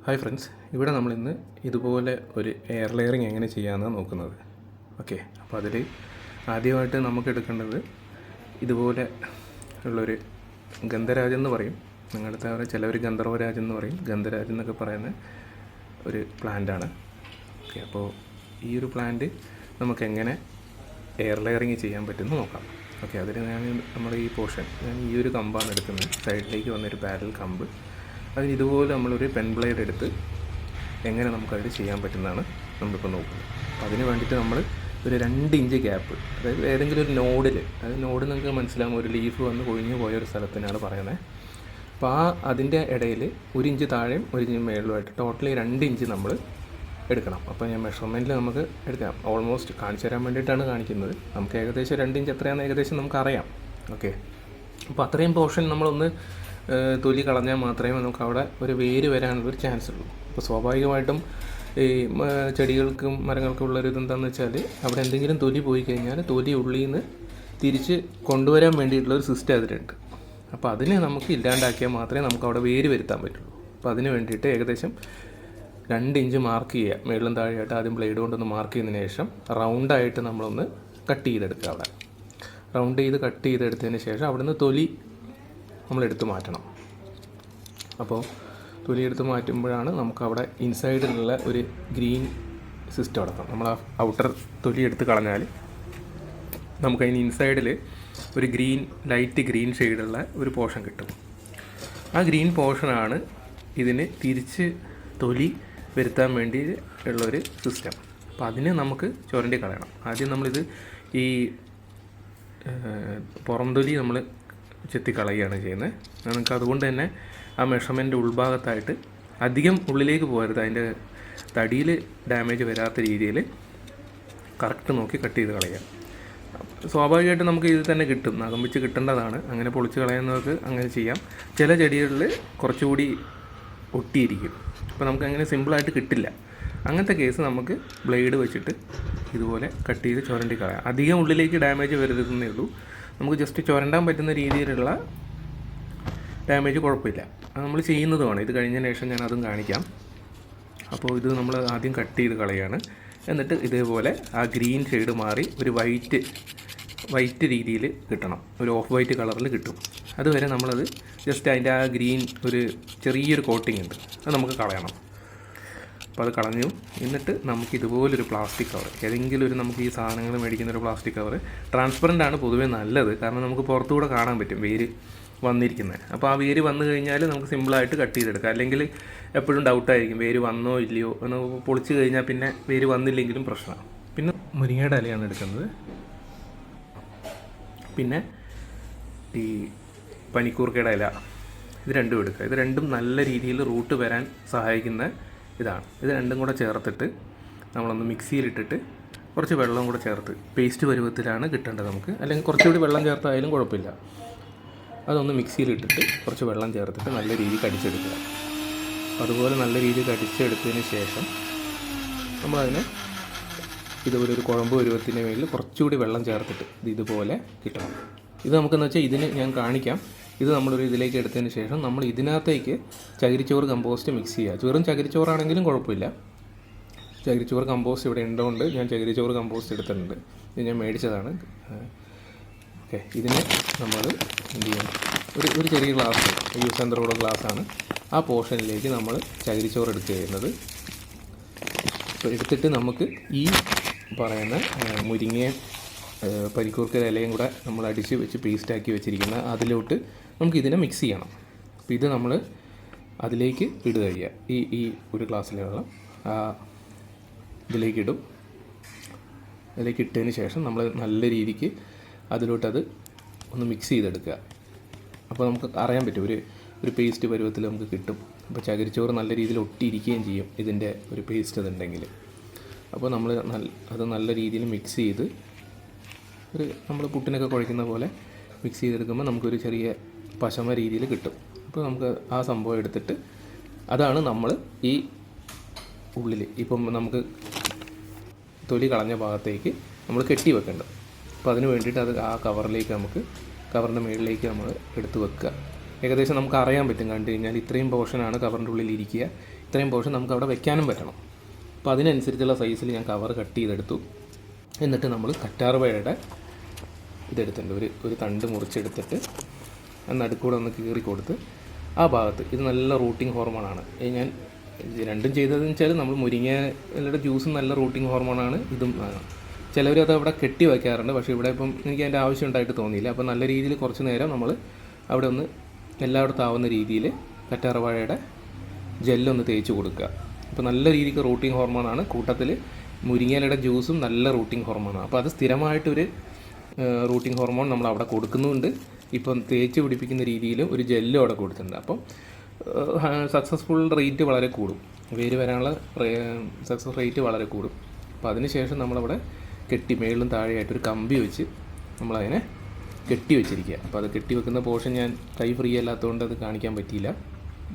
Hi friends, ഇവിടെ നമ്മളിന്ന് ഇതുപോലെ ഒരു എയർ ലെയറിങ് എങ്ങനെ ചെയ്യാമെന്നാണ് നോക്കുന്നത്. ഓക്കെ, അപ്പോൾ അതിൽ ആദ്യമായിട്ട് നമുക്ക് എടുക്കേണ്ടത് ഇതുപോലെ ഉള്ളൊരു ഗന്ധരാജ് എന്ന് പറയും, നിങ്ങളുടെ അവിടെ ചിലവർ ഗന്ധർവരാജ് എന്ന് പറയും, ഗന്ധരാജ് എന്നൊക്കെ പറയുന്ന ഒരു പ്ലാന്റാണ്. ഓക്കെ, അപ്പോൾ ഈ ഒരു പ്ലാന്റ് നമുക്ക് എങ്ങനെ എയർ ലെയറിങ് ചെയ്യാൻ പറ്റുമെന്ന് നോക്കാം. ഓക്കെ, അതിന് നമ്മൾ ഈ പോർഷൻ ഞാൻ ഈ ഒരു കമ്പാണ് എടുക്കുന്നത്, സൈഡിലേക്ക് വന്നൊരു പാരൽ കമ്പ്. അതിന് ഇതുപോലെ നമ്മളൊരു പെൻ ബ്ലേഡ് എടുത്ത് എങ്ങനെ നമുക്കത് ചെയ്യാൻ പറ്റുന്നതാണ് നമ്മളിപ്പോൾ നോക്കുന്നത്. അപ്പോൾ അതിന് വേണ്ടിയിട്ട് നമ്മൾ ഒരു 2 ഇഞ്ച് ഗ്യാപ്പ്, അതായത് ഏതെങ്കിലും ഒരു നോഡിൽ, അതായത് നോഡ് നിങ്ങൾക്ക് മനസ്സിലാകും, ഒരു ലീഫ് വന്ന് കൊഴിഞ്ഞു പോയ ഒരു സ്ഥലത്തിനാണ് പറയുന്നത്. അപ്പോൾ അതിൻ്റെ ഇടയിൽ 1 ഇഞ്ച് താഴെയും 1 ഇഞ്ച് മേളിലുമായിട്ട് ടോട്ടലി 2 ഇഞ്ച് നമ്മൾ എടുക്കണം. അപ്പോൾ ഞാൻ മെഷർമെൻറ്റിൽ നമുക്ക് എടുക്കാം, ഓൾമോസ്റ്റ് കാണിച്ചു തരാൻ വേണ്ടിയിട്ടാണ് കാണിക്കുന്നത്. നമുക്ക് ഏകദേശം 2 ഇഞ്ച് എത്രയാണെന്ന് ഏകദേശം നമുക്കറിയാം. ഓക്കെ, അപ്പോൾ അത്രയും പോർഷൻ നമ്മളൊന്ന് തൊലി കളഞ്ഞാൽ മാത്രമേ നമുക്ക് അവിടെ ഒരു വേര് വരാനുള്ളൊരു ചാൻസ് ഉള്ളൂ. അപ്പോൾ സ്വാഭാവികമായിട്ടും ഈ ചെടികൾക്കും മരങ്ങൾക്കും ഉള്ളൊരു ഇതെന്താണെന്ന് വെച്ചാൽ, അവിടെ എന്തെങ്കിലും തൊലി പോയി കഴിഞ്ഞാൽ തൊലി ഉള്ളിൽ നിന്ന് തിരിച്ച് കൊണ്ടുവരാൻ വേണ്ടിയിട്ടുള്ളൊരു സിസ്റ്റം അതിലുണ്ട്. അപ്പോൾ അതിനെ നമുക്ക് ഇല്ലാണ്ടാക്കിയാൽ മാത്രമേ നമുക്ക് അവിടെ വേര് വരുത്താൻ പറ്റുള്ളൂ. അപ്പോൾ അതിന് വേണ്ടിയിട്ട് ഏകദേശം 2 ഇഞ്ച് മാർക്ക് ചെയ്യുക, മേളിലും താഴെയായിട്ട് ആദ്യം ബ്ലേഡ് കൊണ്ടൊന്ന് മാർക്ക് ചെയ്തതിന് ശേഷം റൗണ്ടായിട്ട് നമ്മളൊന്ന് കട്ട് ചെയ്തെടുക്കുക. അവിടെ റൗണ്ട് ചെയ്ത് കട്ട് ചെയ്തെടുത്തതിന് ശേഷം അവിടെ നിന്ന് തൊലി നമ്മളെടുത്ത് മാറ്റണം. അപ്പോൾ തൊലി എടുത്ത് മാറ്റുമ്പോഴാണ് നമുക്കവിടെ ഇൻസൈഡിലുള്ള ഒരു ഗ്രീൻ സിസ്റ്റം അടക്കം, നമ്മൾ ആ ഔട്ടർ തൊലി എടുത്ത് കളഞ്ഞാൽ നമുക്കതിന് ഇൻസൈഡിൽ ഒരു ലൈറ്റ് ഗ്രീൻ ഷെയ്ഡുള്ള ഒരു പോർഷൻ കിട്ടും. ആ ഗ്രീൻ പോർഷനാണ് ഇതിന് തിരിച്ച് തൊലി വരുത്താൻ വേണ്ടി ഉള്ളൊരു സിസ്റ്റം. അപ്പോൾ അതിന് നമുക്ക് ചുരണ്ടി കളയണം. ആദ്യം നമ്മളിത് ഈ പുറംതൊലി നമ്മൾ ചെത്തിക്കളയുകയാണ് ചെയ്യുന്നത്. നമുക്ക് അതുകൊണ്ട് തന്നെ ആ മെഷർമെൻ്റ് ഉൾഭാഗത്തായിട്ട് അധികം ഉള്ളിലേക്ക് പോകരുത്, അതിൻ്റെ തടിയിൽ ഡാമേജ് വരാത്ത രീതിയിൽ കറക്റ്റ് നോക്കി കട്ട് ചെയ്ത് കളയുക. സ്വാഭാവികമായിട്ടും നമുക്ക് ഇത് തന്നെ കിട്ടും, നഖം വെച്ച് കിട്ടേണ്ടതാണ്. അങ്ങനെ പൊളിച്ച് കളയുന്നവർക്ക് അങ്ങനെ ചെയ്യാം. ചില ചെടികളിൽ കുറച്ചുകൂടി ഒട്ടിയിരിക്കും, അപ്പോൾ നമുക്ക് അങ്ങനെ സിമ്പിളായിട്ട് കിട്ടില്ല. അങ്ങനത്തെ കേസ് നമുക്ക് ബ്ലേഡ് വെച്ചിട്ട് ഇതുപോലെ കട്ട് ചെയ്ത് ചുരണ്ടി കളയാം. അധികം ഉള്ളിലേക്ക് ഡാമേജ് വരുന്നേ ഉള്ളൂ. നമുക്ക് ജസ്റ്റ് ചുരണ്ടാൻ പറ്റുന്ന രീതിയിലുള്ള ഡാമേജ് കുഴപ്പമില്ല. അത് നമ്മൾ ചെയ്യുന്നതുമാണ്. ഇത് കഴിഞ്ഞതിന് ശേഷം ഞാൻ അതും കാണിക്കാം. അപ്പോൾ ഇത് നമ്മൾ ആദ്യം കട്ട് ചെയ്ത് കളയാണ്. എന്നിട്ട് ഇതേപോലെ ആ ഗ്രീൻ ഷെയ്ഡ് മാറി ഒരു വൈറ്റ് രീതിയിൽ കിട്ടണം, ഒരു ഓഫ് വൈറ്റ് കളറിൽ കിട്ടും. അതുവരെ നമ്മളത് ജസ്റ്റ് അതിൻ്റെ ആ ഗ്രീൻ ഒരു ചെറിയൊരു കോട്ടിംഗ് ഉണ്ട്, അത് നമുക്ക് കളയണം. അപ്പോൾ അത് കളഞ്ഞു. എന്നിട്ട് നമുക്ക് ഇതുപോലൊരു പ്ലാസ്റ്റിക് കവർ, ഏതെങ്കിലും ഒരു നമുക്ക് ഈ സാധനങ്ങൾ മേടിക്കുന്ന ഒരു പ്ലാസ്റ്റിക് കവർ, ട്രാൻസ്പെറൻ്റ് ആണ് പൊതുവേ നല്ലത്, കാരണം നമുക്ക് പുറത്തുകൂടെ കാണാൻ പറ്റും വേര് വന്നിരിക്കുന്നത്. അപ്പോൾ ആ വേര് വന്നു കഴിഞ്ഞാൽ നമുക്ക് സിമ്പിളായിട്ട് കട്ട് ചെയ്തെടുക്കാം. അല്ലെങ്കിൽ എപ്പോഴും ഡൗട്ടായിരിക്കും വേര് വന്നോ ഇല്ലയോ എന്ന്. പൊളിച്ച് കഴിഞ്ഞാൽ പിന്നെ വേര് വന്നില്ലെങ്കിലും പ്രശ്നമാണ്. പിന്നെ മുരിങ്ങയുടെ ഇലയാണ് എടുക്കുന്നത്. പിന്നെ ഈ പനിക്കൂർക്കയുടെ ഇല, ഇത് രണ്ടും എടുക്കുക. ഇത് രണ്ടും നല്ല രീതിയിൽ റൂട്ട് വരാൻ സഹായിക്കുന്ന ഇതാണ്. ഇത് രണ്ടും കൂടെ ചേർത്തിട്ട് നമ്മളൊന്ന് മിക്സിയിലിട്ടിട്ട് കുറച്ച് വെള്ളം കൂടെ ചേർത്ത് പേസ്റ്റ് പരുവത്തിലാണ് കിട്ടേണ്ടത് നമുക്ക്. അല്ലെങ്കിൽ കുറച്ചുകൂടി വെള്ളം ചേർത്തായാലും കുഴപ്പമില്ല. അതൊന്ന് മിക്സിയിലിട്ടിട്ട് കുറച്ച് വെള്ളം ചേർത്തിട്ട് നല്ല രീതിയിൽ കടിച്ചെടുക്കുക. അതുപോലെ നല്ല രീതിയിൽ കടിച്ചെടുത്തതിന് ശേഷം നമ്മളതിനെ ഇതുപോലെ ഒരു കുഴമ്പ് പരുവത്തിൻ്റെ മേലിൽ കുറച്ചുകൂടി വെള്ളം ചേർത്തിട്ട് ഇതുപോലെ കിട്ടണം. ഇത് നമുക്കെന്ന് വെച്ചാൽ ഇതിന് ഞാൻ കാണിക്കാം. ഇത് നമ്മളൊരു ഇതിലേക്ക് എടുത്തതിന് ശേഷം നമ്മൾ ഇതിനകത്തേക്ക് ചകിരിച്ചോറ് കമ്പോസ്റ്റ് മിക്സ് ചെയ്യുക. വെറും ചകിരിച്ചോറാണെങ്കിലും കുഴപ്പമില്ല. ചകിരിച്ചോറ് കമ്പോസ്റ്റ് ഇവിടെ ഉണ്ടോണ്ട് ഞാൻ ചകിരിച്ചോറ് കമ്പോസ്റ്റ് എടുത്തിട്ടുണ്ട്. ഇത് ഞാൻ മേടിച്ചതാണ്. ഓക്കെ, ഇതിനെ നമ്മൾ എന്ത് ചെയ്യണം, ഒരു ചെറിയ ഗ്ലാസ്, യൂസ് ആൻഡ് ത്രോ ഗ്ലാസ്സാണ്. ആ പോർഷനിലേക്ക് നമ്മൾ ചകിരിച്ചോറ് എടുക്കുക ചെയ്യുന്നത്. അപ്പോൾ എടുത്തിട്ട് നമുക്ക് ഈ പറയുന്ന മുരിങ്ങയും പനിക്കൂർക്ക ഇലയും കൂടെ നമ്മൾ അടിച്ച് വെച്ച് പേസ്റ്റാക്കി വെച്ചിരിക്കുന്ന അതിലോട്ട് നമുക്ക് ഇതിനെ മിക്സ് ചെയ്യണം. അപ്പോൾ ഇത് നമ്മൾ അതിലേക്ക് ഇടുക ചെയ്യുക. ഈ ഒരു ഗ്ലാസ്സിലെ വെള്ളം ഇതിലേക്ക് ഇടും. അതിലേക്ക് ഇട്ടതിന് ശേഷം നമ്മൾ നല്ല രീതിക്ക് അതിലോട്ടത് ഒന്ന് മിക്സ് ചെയ്തെടുക്കുക. അപ്പോൾ നമുക്ക് അറിയാൻ പറ്റും, ഒരു പേസ്റ്റ് പരുവത്തിൽ നമുക്ക് കിട്ടും. അപ്പോൾ ചകിരിച്ചോറ് നല്ല രീതിയിൽ ഒട്ടിയിരിക്കുകയും ചെയ്യും ഇതിൻ്റെ ഒരു പേസ്റ്റ് അതുണ്ടെങ്കിൽ. അപ്പോൾ നമ്മൾ അത് നല്ല രീതിയിൽ മിക്സ് ചെയ്ത് നമ്മൾ പുട്ടിനൊക്കെ കുഴയ്ക്കുന്ന പോലെ മിക്സ് ചെയ്തെടുക്കുമ്പോൾ നമുക്കൊരു ചെറിയ പശമ രീതിയിൽ കിട്ടും. അപ്പോൾ നമുക്ക് ആ സംഭവം എടുത്തിട്ട് അതാണ് നമ്മൾ ഈ ഉള്ളിൽ ഇപ്പം നമുക്ക് തൊലി കളഞ്ഞ ഭാഗത്തേക്ക് നമ്മൾ കെട്ടി വെക്കേണ്ടത്. അപ്പോൾ അതിന് വേണ്ടിയിട്ട് അത് ആ കവറിലേക്ക് കവറിൻ്റെ മുകളിലേക്ക് നമ്മൾ എടുത്ത് വെക്കുക. ഏകദേശം നമുക്ക് അറിയാൻ പറ്റും കണ്ടു കഴിഞ്ഞാൽ ഇത്രയും പോർഷനാണ് കവറിൻ്റെ ഉള്ളിൽ ഇരിക്കുക, ഇത്രയും പോർഷൻ നമുക്ക് അവിടെ വെക്കാനും പറ്റണം. അപ്പോൾ അതിനനുസരിച്ചുള്ള സൈസിൽ ഞാൻ കവർ കട്ട് ചെയ്തെടുത്തു. എന്നിട്ട് നമ്മൾ കറ്റാർവാഴയുടെ ഇതെടുത്തിട്ടുണ്ട്, ഒരു തണ്ട് മുറിച്ചെടുത്തിട്ട് നടുക്കൂടെ ഒന്ന് കീറി കൊടുത്ത് ആ ഭാഗത്ത്, ഇത് നല്ല റൂട്ടിംഗ് ഹോർമോണാണ്. ഞാൻ രണ്ടും ചെയ്തതെന്ന് വെച്ചാൽ നമ്മൾ മുരിങ്ങയുടെ ജ്യൂസും നല്ല റൂട്ടിംഗ് ഹോർമോണാണ്, ഇതും ആണ്. ചിലവരത് അവിടെ കെട്ടി വയ്ക്കാറുണ്ട്, പക്ഷേ ഇവിടെ ഇപ്പം എനിക്ക് അതിൻ്റെ ആവശ്യം ഉണ്ടായിട്ട് തോന്നിയില്ല. അപ്പോൾ നല്ല രീതിയിൽ കുറച്ച് നേരം നമ്മൾ അവിടെ ഒന്ന് എല്ലായിടത്തും ആവുന്ന രീതിയിൽ കറ്റാർവാഴയുടെ ജെല്ലൊന്ന് തേച്ച് കൊടുക്കുക. അപ്പോൾ നല്ല രീതിക്ക് റൂട്ടിംഗ് ഹോർമോണാണ്. കൂട്ടത്തിൽ മുരിങ്ങയിലയുടെ ജ്യൂസും നല്ല റൂട്ടിംഗ് ഹോർമോണാണ്. അപ്പോൾ അത് സ്ഥിരമായിട്ടൊരു റൂട്ടിംഗ് ഹോർമോൺ നമ്മൾ അവിടെ കൊടുക്കുന്നുണ്ട്. ഇപ്പം തേച്ച് പിടിപ്പിക്കുന്ന രീതിയിൽ ഒരു ജെല്ലും അവിടെ കൊടുത്തിട്ടുണ്ട്. അപ്പം സക്സസ്ഫുൾ റേറ്റ് വളരെ കൂടും, വേര് വരാനുള്ള സക്സസ് റേറ്റ് വളരെ കൂടും. അപ്പോൾ അതിന് ശേഷം നമ്മളവിടെ കെട്ടി മേളിലും താഴെയായിട്ടൊരു കമ്പി വെച്ച് നമ്മളതിനെ കെട്ടി വെച്ചിരിക്കുക. അപ്പോൾ അത് കെട്ടി വെക്കുന്ന പോർഷൻ ഞാൻ കൈ ഫ്രീ അല്ലാത്തതുകൊണ്ട് അത് കാണിക്കാൻ പറ്റിയില്ല.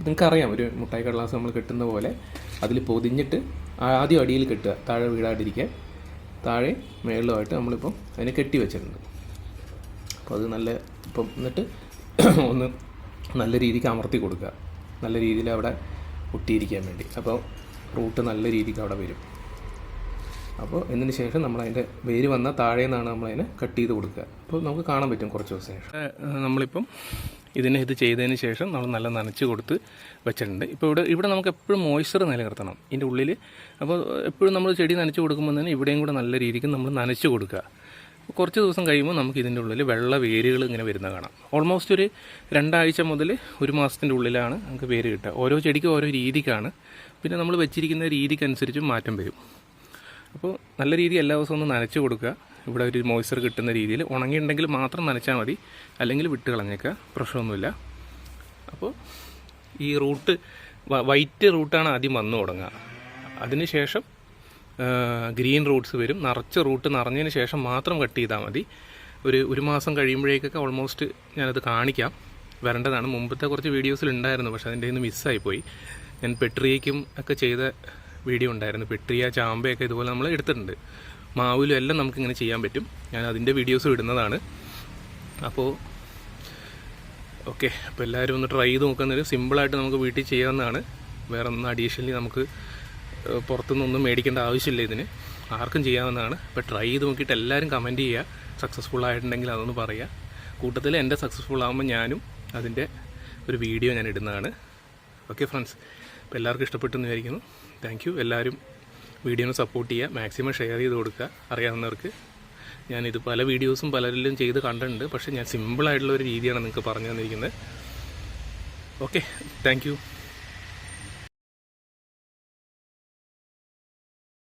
നിങ്ങൾക്കറിയാം, ഒരു മുട്ടായി കടലാസ് നമ്മൾ കെട്ടുന്ന പോലെ അതിൽ പൊതിഞ്ഞിട്ട് ആദ്യം അടിയിൽ കെട്ടുക, താഴെ വീഴാതിരിക്കാൻ. താഴെ മേളിലുമായിട്ട് നമ്മളിപ്പം അതിനെ കെട്ടി വെച്ചിട്ടുണ്ട്. അപ്പോൾ അത് നല്ല ഇപ്പം എന്നിട്ട് ഒന്ന് നല്ല രീതിക്ക് അമർത്തി കൊടുക്കുക, നല്ല രീതിയിൽ അവിടെ ഒട്ടിയിരിക്കാൻ വേണ്ടി. അപ്പോൾ റൂട്ട് നല്ല രീതിക്ക് അവിടെ വരും. അപ്പോൾ എന്നതിന് ശേഷം നമ്മളതിൻ്റെ വേര് വന്ന താഴെ നിന്നാണ് നമ്മളതിനെ കട്ട് ചെയ്ത് കൊടുക്കുക. അപ്പോൾ നമുക്ക് കാണാൻ പറ്റും കുറച്ച് ദിവസം ശേഷം. നമ്മളിപ്പം ഇത് ചെയ്തതിന് ശേഷം നമ്മൾ നല്ല നനച്ച് കൊടുത്ത് വെച്ചിട്ടുണ്ട്. ഇപ്പോൾ ഇവിടെ നമുക്ക് എപ്പോഴും മോയ്സ്ചർ നിലനിർത്തണം ഇതിൻ്റെ ഉള്ളിൽ. അപ്പോൾ എപ്പോഴും നമ്മൾ ചെടി നനച്ച് കൊടുക്കുമ്പോൾ തന്നെ ഇവിടെയും കൂടെ നല്ല രീതിക്ക് നമ്മൾ നനച്ച് കൊടുക്കുക. കുറച്ച് ദിവസം കഴിയുമ്പോൾ നമുക്ക് ഇതിൻ്റെ ഉള്ളിൽ വെള്ള വേരുകൾ ഇങ്ങനെ വരുന്ന കാണാം. ഓൾമോസ്റ്റ് ഒരു 2 ആഴ്ച മുതൽ 1 മാസത്തിൻ്റെ ഉള്ളിലാണ് നമുക്ക് വേര് കിട്ടുക. ഓരോ ചെടിക്കും ഓരോ രീതിക്കാണ്, പിന്നെ നമ്മൾ വെച്ചിരിക്കുന്ന രീതിക്കനുസരിച്ചും മാറ്റം വരും. അപ്പോൾ നല്ല രീതി എല്ലാ ദിവസവും ഒന്ന് നനച്ച് കൊടുക്കുക. ഇവിടെ ഒരു മോയ്സ്ചർ കിട്ടുന്ന രീതിയിൽ ഉണങ്ങിയിട്ടുണ്ടെങ്കിൽ മാത്രം നനച്ചാൽ മതി, അല്ലെങ്കിൽ വിട്ട് കളഞ്ഞേക്കുക, പ്രശ്നമൊന്നുമില്ല. അപ്പോൾ ഈ റൂട്ട് വൈറ്റ് റൂട്ടാണ് ആദ്യം വന്നു തുടങ്ങുക. അതിനുശേഷം ഗ്രീൻ റൂട്ട്സ് വരും. നിറച്ച റൂട്ട് നിറഞ്ഞതിന് ശേഷം മാത്രം കട്ട് ചെയ്താൽ മതി. ഒരു മാസം കഴിയുമ്പോഴേക്കൊക്കെ ഓൾമോസ്റ്റ് ഞാനത് കാണിക്കാം, വരേണ്ടതാണ്. മുമ്പത്തെ കുറച്ച് വീഡിയോസിൽ ഉണ്ടായിരുന്നു, പക്ഷേ അതിൻ്റെ നിന്ന് മിസ്സായിപ്പോയി. ഞാൻ പെട്രിയയ്ക്കും ഒക്കെ ചെയ്ത വീഡിയോ ഉണ്ടായിരുന്നു. പെട്രിയ, ചാമ്പയൊക്കെ ഇതുപോലെ നമ്മൾ എടുത്തിട്ടുണ്ട്. മാവിലും എല്ലാം നമുക്കിങ്ങനെ ചെയ്യാൻ പറ്റും. ഞാൻ അതിൻ്റെ വീഡിയോസും ഇടുന്നതാണ്. അപ്പോൾ ഓക്കെ, അപ്പോൾ എല്ലാവരും ഒന്ന് ട്രൈ ചെയ്ത് നോക്കുന്നത് സിമ്പിളായിട്ട് നമുക്ക് വീട്ടിൽ ചെയ്യാവുന്നതാണ്. വേറെ ഒന്നും അഡീഷണലി നമുക്ക് പുറത്തുനിന്നൊന്നും മേടിക്കേണ്ട ആവശ്യമില്ല. ഇതിന് ആർക്കും ചെയ്യാവുന്നതാണ്. അപ്പോൾ ട്രൈ ചെയ്ത് നോക്കിയിട്ട് എല്ലാവരും കമൻറ്റ് ചെയ്യുക, സക്സസ്ഫുൾ ആയിട്ടുണ്ടെങ്കിൽ അതൊന്ന് പറയുക. കൂട്ടത്തിൽ എൻ്റെ സക്സസ്ഫുൾ ആകുമ്പോൾ ഞാനും അതിൻ്റെ ഒരു വീഡിയോ ഞാൻ ഇടുന്നതാണ്. ഓക്കെ ഫ്രണ്ട്സ്, അപ്പോൾ എല്ലാവർക്കും ഇഷ്ടപ്പെട്ടെന്ന് വിചാരിക്കുന്നു. Thank you. എല്ലാവരും വീഡിയോനെ സപ്പോർട്ട് ചെയ്യുക, മാക്സിമം ഷെയർ ചെയ്ത് കൊടുക്കുക അറിയാവുന്നവർക്ക്. ഞാനിത് പല വീഡിയോസും പലരിലും ചെയ്ത് കണ്ടിട്ടുണ്ട്, പക്ഷേ ഞാൻ സിമ്പിളായിട്ടുള്ള ഒരു രീതിയാണ് നിങ്ങൾക്ക് പറഞ്ഞു തന്നിരിക്കുന്നത്. Okay, thank you.